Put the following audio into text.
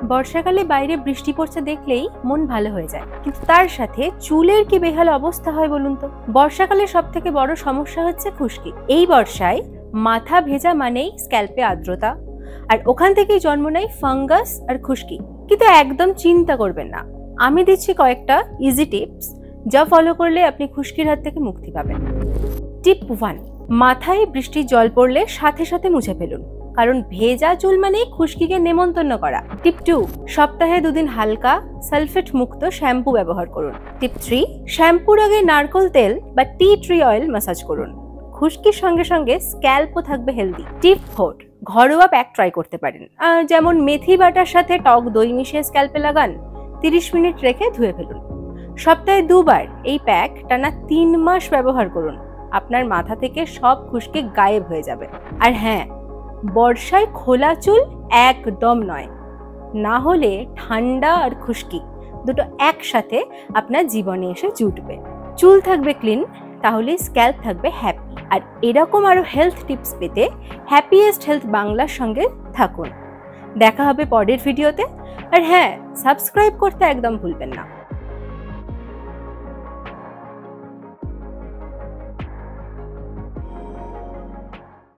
বর্ষাকালে বাইরে বৃষ্টি পড়ছে দেখলেই মন ভালো হয়ে যায়, কিন্তু তার সাথে চুলের কি বেহাল অবস্থা হয় বলুন তো। বর্ষাকালে সব থেকে বড় সমস্যা হচ্ছে খুশকি। এই বর্ষায় মাথা ভেজা মানেই স্ক্যাল্পে আর্দ্রতা, আর ওখান থেকেই জন্ম নেয় ফাঙ্গাস আর খুশকি। কিন্তু একদম চিন্তা করবেন না, আমি দিচ্ছি কয়েকটা ইজি টিপস, যা ফলো করলে আপনি খুশকির হাত থেকে মুক্তি পাবেন। টিপ 1, মাথায় বৃষ্টির জল পড়লে সাথে সাথে মুছে ফেলুন, কারণ ভেজা চুল মানেই খুশকিকে নেমন্তন্ন করা। টিপ 2, সপ্তাহে 2 দিন হালকা সালফেট মুক্ত শ্যাম্পু ব্যবহার করুন। টিপ 3, শ্যাম্পুর আগে নারকেল তেল বা টি ট্রি অয়েল ম্যাসাজ করুন, খুশকির সঙ্গে সঙ্গে স্ক্যাল্পও থাকবে হেলদি। টিপ 4, ঘরোয়া প্যাক ট্রাই করতে পারেন, যেমন মেথি বাটার সাথে টক দই মিশিয়ে স্ক্যাল্পে লাগান, 30 মিনিট রেখে ধুয়ে ফেলুন। সপ্তাহে 2 বার এই প্যাক টানা 3 মাস ব্যবহার করুন, আপনার মাথা থেকে সব খুশকি গায়েব হয়ে যাবে। আর হ্যাঁ, বর্ষায় খোলা চুল একদম নয়, না হলে ঠান্ডা আর খুশকি দুটো একসাথে আপনার জীবনে এসে জুটবে। চুল থাকবে ক্লিন, তাহলে স্ক্যাল্প থাকবে হ্যাপি। আর এরকম আরো হেলথ টিপস পেতে হ্যাপিয়েস্ট হেলথ বাংলার সঙ্গে থাকুন। দেখা হবে পরের ভিডিওতে। আর হ্যাঁ, সাবস্ক্রাইব করতে একদম ভুলবেন না।